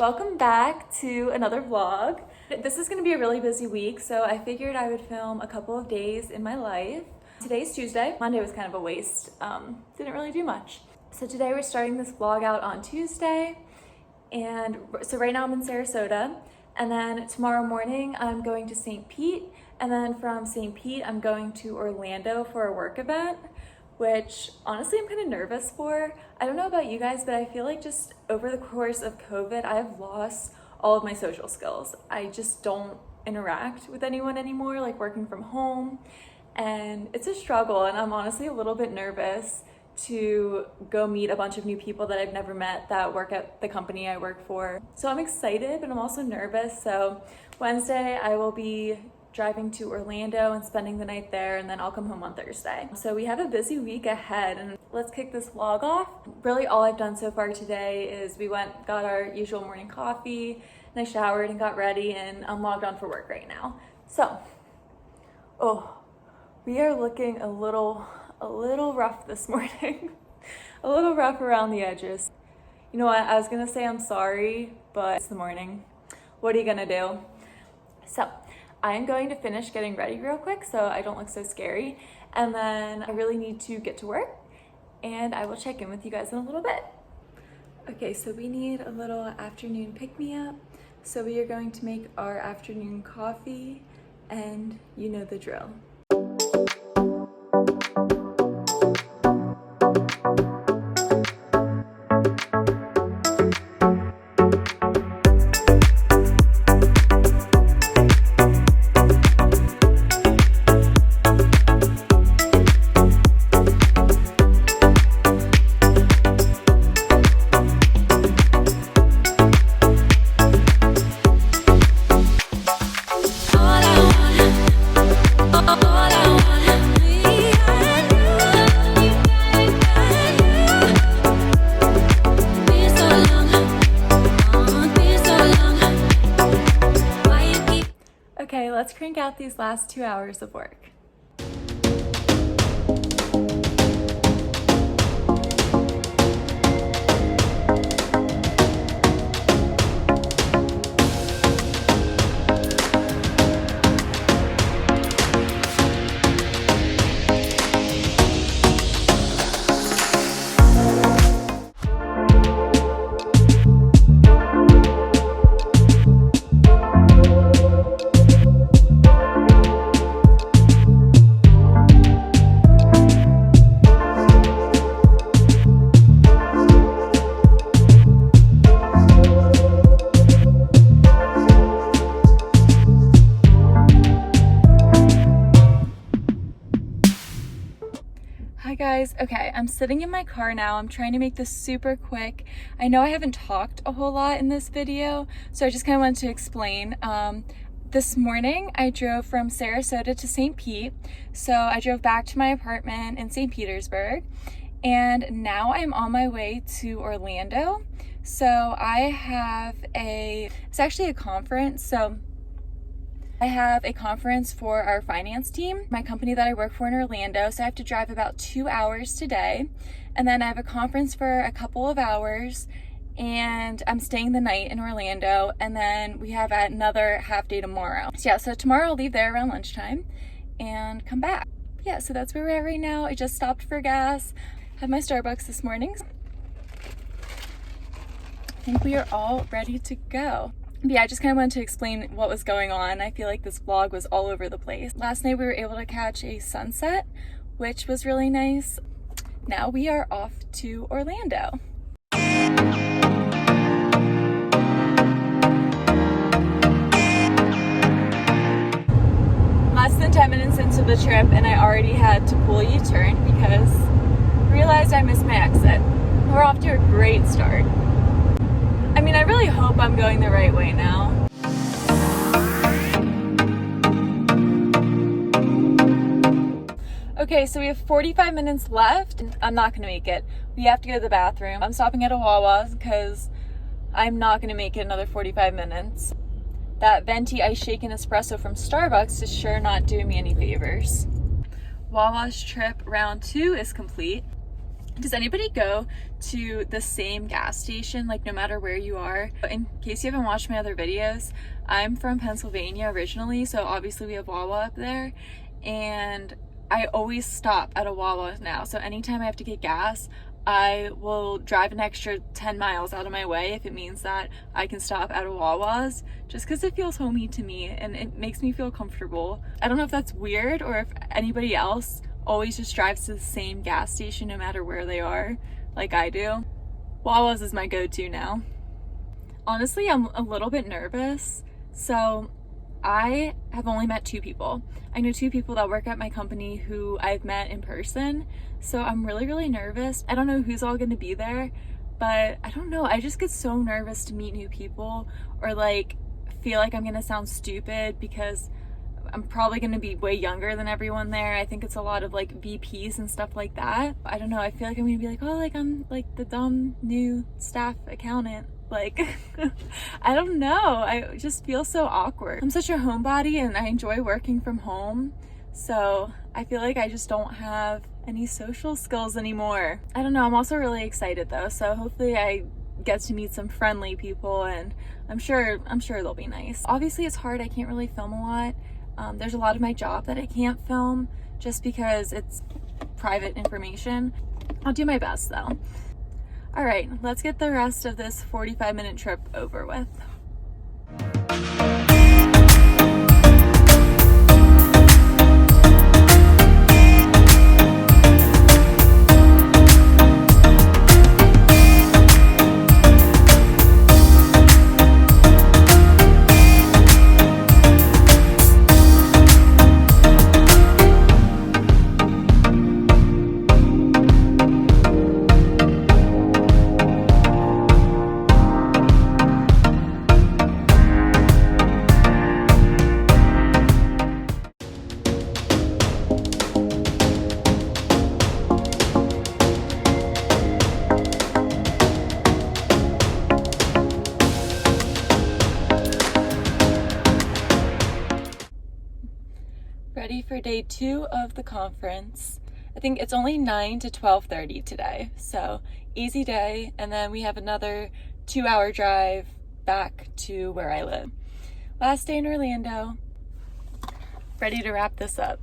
Welcome back to another vlog. This is going to be a really busy week, so I figured I would film a couple of days in my life. Today's Tuesday. Monday was kind of a waste. Didn't really do much. So today we're starting this vlog out on Tuesday, and so right now I'm in Sarasota, and then tomorrow morning I'm going to St. Pete, and then from St. Pete I'm going to Orlando for a work event, which honestly I'm kind of nervous for. I don't know about you guys, but I feel like just over the course of COVID, I have lost all of my social skills. I just don't interact with anyone anymore, like working from home, and it's a struggle, and I'm honestly a little bit nervous to go meet a bunch of new people that I've never met that work at the company I work for. So I'm excited, but I'm also nervous. So Wednesday I will be driving to Orlando and spending the night there, and then I'll come home on Thursday. So we have a busy week ahead, and let's kick this vlog off. Really all I've done so far today is we got our usual morning coffee, and I showered and got ready, and I'm logged on for work right now. So, we are looking a little rough this morning. A little rough around the edges. You know what, I was gonna say I'm sorry, but it's the morning. What are you gonna do? So, I am going to finish getting ready real quick so I don't look so scary, and then I really need to get to work, and I will check in with you guys in a little bit. Okay, so we need a little afternoon pick-me-up, so we are going to make our afternoon coffee, and you know the drill. Okay, let's crank out these last 2 hours of work. Hi guys, okay, I'm sitting in my car now. I'm trying to make this super quick. I know I haven't talked a whole lot in this video, so I just kind of wanted to explain. This morning I drove from Sarasota to St. Pete, so I drove back to my apartment in St. Petersburg, and now I'm on my way to Orlando. So it's actually a conference, so I have a conference for our finance team, my company that I work for in Orlando, so I have to drive about 2 hours today, and then I have a conference for a couple of hours, and I'm staying the night in Orlando, and then we have another half day tomorrow. So yeah, so tomorrow I'll leave there around lunchtime and come back. Yeah, so that's where we're at right now. I just stopped for gas, had my Starbucks this morning. I think we are all ready to go. But yeah, I just kind of wanted to explain what was going on. I feel like this vlog was all over the place. Last night we were able to catch a sunset, which was really nice. Now we are off to Orlando. Less than 10 minutes into the trip, and I already had to pull a U-turn because I realized I missed my exit. We're off to a great start. I mean, I really hope I'm going the right way now. Okay, so we have 45 minutes left. I'm not gonna make it. We have to go to the bathroom. I'm stopping at a Wawa's because I'm not gonna make it another 45 minutes. That venti ice shaken espresso from Starbucks is sure not doing me any favors. Wawa's trip round 2 is complete. Does anybody go to the same gas station, like no matter where you are? In case you haven't watched my other videos, I'm from Pennsylvania originally, so obviously we have Wawa up there, and I always stop at a Wawa now. So anytime I have to get gas, I will drive an extra 10 miles out of my way if it means that I can stop at a Wawa's, just because it feels homey to me and it makes me feel comfortable. I don't know if that's weird or if anybody else always just drives to the same gas station no matter where they are, like I do. Wawa's is my go-to now. Honestly, I'm a little bit nervous. So I have only met 2 people. I know 2 people that work at my company who I've met in person. So I'm really nervous. I don't know who's all gonna be there, but I don't know. I just get so nervous to meet new people or like feel like I'm gonna sound stupid because I'm probably going to be way younger than everyone there. I think it's a lot of like VPs and stuff like that. I don't know. I feel like I'm going to be like, oh, like I'm like the dumb new staff accountant. Like, I don't know. I just feel so awkward. I'm such a homebody and I enjoy working from home. So I feel like I just don't have any social skills anymore. I don't know. I'm also really excited though. So hopefully I get to meet some friendly people and I'm sure they'll be nice. Obviously it's hard. I can't really film a lot. There's a lot of my job that I can't film just because it's private information. I'll do my best though. All right, let's get the rest of this 45-minute trip over with. Ready for day 2 of the conference. I think it's only 9 to 12:30 today, so easy day, and then we have another 2-hour drive back to where I live. Last day in Orlando. Ready to wrap this up.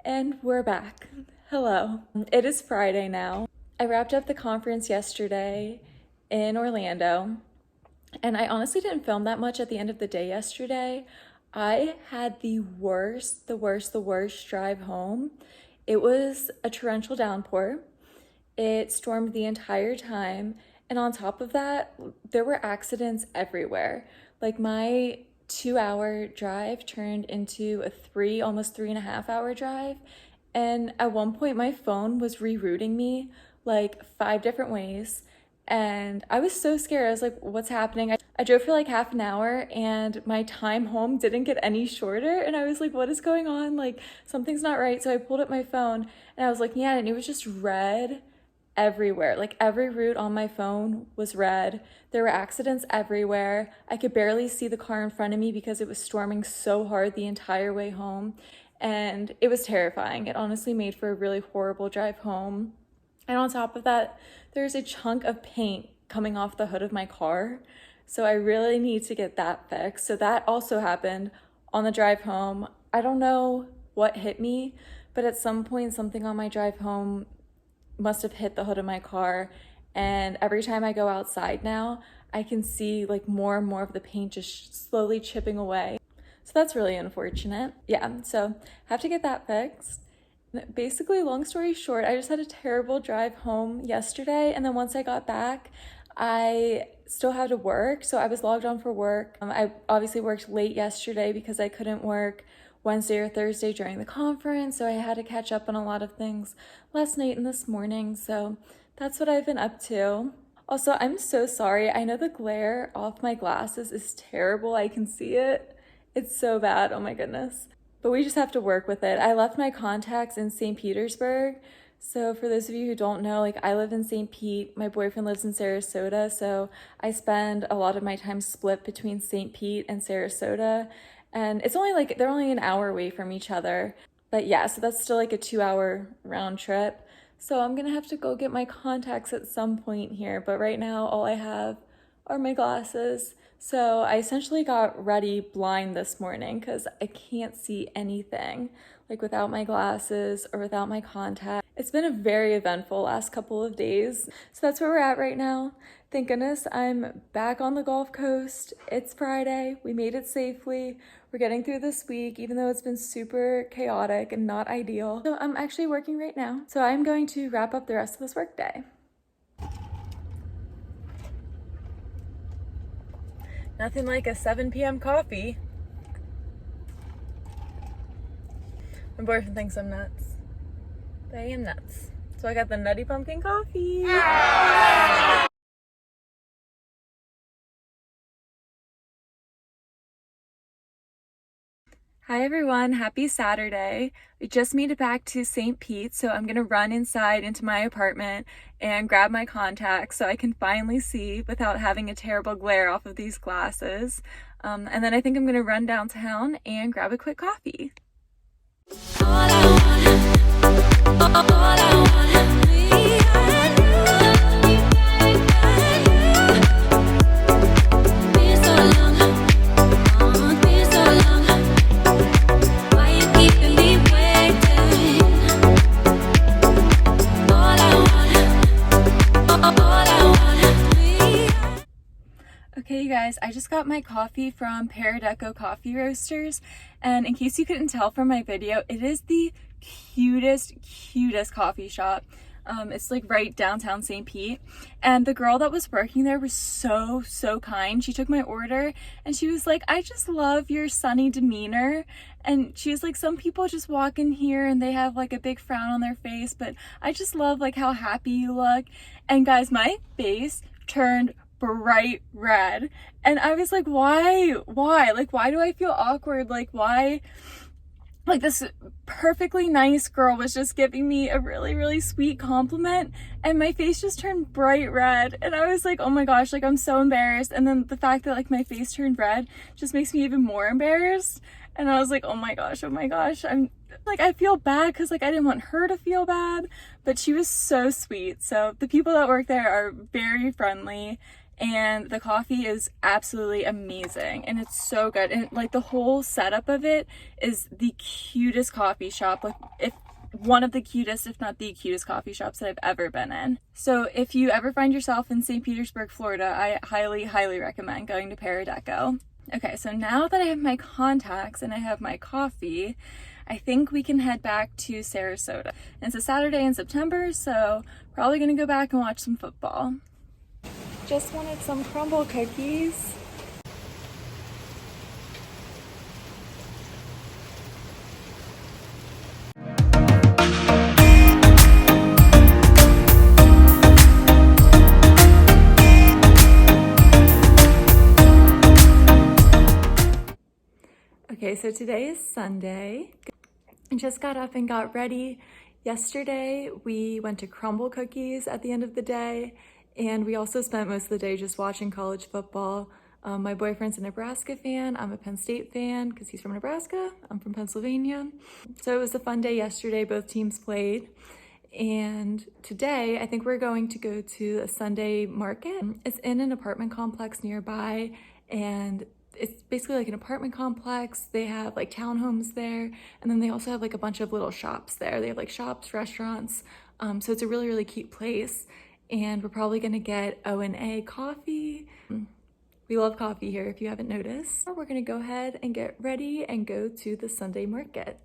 And we're back. Hello. It is Friday now. I wrapped up the conference yesterday in Orlando, and I honestly didn't film that much at the end of the day yesterday. I had the worst drive home. It was a torrential downpour. It stormed the entire time, and on top of that, there were accidents everywhere. Like my 2-hour drive turned into a almost 3.5-hour drive. And at one point my phone was rerouting me like 5 different ways. And I was so scared. I was like, what's happening? I drove for like half an hour and my time home didn't get any shorter. And I was like, what is going on? Like something's not right. So I pulled up my phone and I was looking at it and it was just red everywhere. Like every route on my phone was red. There were accidents everywhere. I could barely see the car in front of me because it was storming so hard the entire way home, and it was terrifying. It honestly made for a really horrible drive home. And on top of that, there's a chunk of paint coming off the hood of my car, so I really need to get that fixed. So that also happened on the drive home. I don't know what hit me, but at some point something on my drive home must have hit the hood of my car, and every time I go outside now I can see like more and more of the paint just slowly chipping away. So that's really unfortunate. Yeah, so have to get that fixed. Basically, long story short, I just had a terrible drive home yesterday, and then once I got back I still had to work, so I was logged on for work. I obviously worked late yesterday because I couldn't work Wednesday or Thursday during the conference, so I had to catch up on a lot of things last night and this morning, so that's what I've been up to. Also, I'm so sorry. I know the glare off my glasses is terrible. I can see it. It's so bad. Oh my goodness. But we just have to work with it. I left my contacts in St. Petersburg. So for those of you who don't know, like I live in St. Pete, my boyfriend lives in Sarasota. So I spend a lot of my time split between St. Pete and Sarasota. And it's only like, they're only an hour away from each other. But yeah, so that's still like a 2-hour round trip. So I'm gonna have to go get my contacts at some point here. But right now, all I have are my glasses. So I essentially got ready blind this morning because I can't see anything, like without my glasses or without my contacts. It's been a very eventful last couple of days. So that's where we're at right now. Thank goodness I'm back on the Gulf Coast. It's Friday. We made it safely. We're getting through this week, even though it's been super chaotic and not ideal. So I'm actually working right now. So I'm going to wrap up the rest of this workday. Nothing like a 7 p.m. coffee. My boyfriend thinks I'm nuts. But I am nuts. So I got the Nutty Pumpkin coffee. Hi everyone, happy Saturday. We just made it back to St. Pete, so I'm gonna run inside into my apartment and grab my contacts so I can finally see without having a terrible glare off of these glasses. And then I think I'm gonna run downtown and grab a quick coffee. Okay, you guys, I just got my coffee from Paradeco Coffee Roasters, and in case you couldn't tell from my video, it is the cutest coffee shop. It's like right downtown St. Pete, and the girl that was working there was so kind. She took my order and she was like, I just love your sunny demeanor. And she was like, some people just walk in here and they have like a big frown on their face, but I just love like how happy you look. And guys, my face turned bright red, and I was like, why like, why do I feel awkward? Like, why? Like, this perfectly nice girl was just giving me a really sweet compliment, and my face just turned bright red, and I was like, oh my gosh, like I'm so embarrassed. And then the fact that like my face turned red just makes me even more embarrassed. And I was like, oh my gosh, I'm like, I feel bad because like I didn't want her to feel bad, but she was so sweet. So the people that work there are very friendly, and the coffee is absolutely amazing, and it's so good. And like the whole setup of it is the cutest coffee shop, like if one of the cutest, if not the cutest coffee shops that I've ever been in. So if you ever find yourself in St. Petersburg, Florida, I highly recommend going to Paradeco. Okay, so now that I have my contacts and I have my coffee, I think we can head back to Sarasota. And it's a Saturday in September, so probably gonna go back and watch some football. Just wanted some crumble cookies. Okay, so today is Sunday. I just got up and got ready. Yesterday, we went to Crumble Cookies at the end of the day, and we also spent most of the day just watching college football. My boyfriend's a Nebraska fan. I'm a Penn State fan because he's from Nebraska. I'm from Pennsylvania. So it was a fun day yesterday. Both teams played. And today, I think we're going to go to a Sunday market. It's in an apartment complex nearby, and it's basically like an apartment complex. They have like townhomes there, and then they also have like a bunch of little shops there. They have like shops, restaurants. So it's a really cute place. And we're probably gonna get O&A coffee. We love coffee here if you haven't noticed. We're gonna go ahead and get ready and go to the Sunday market.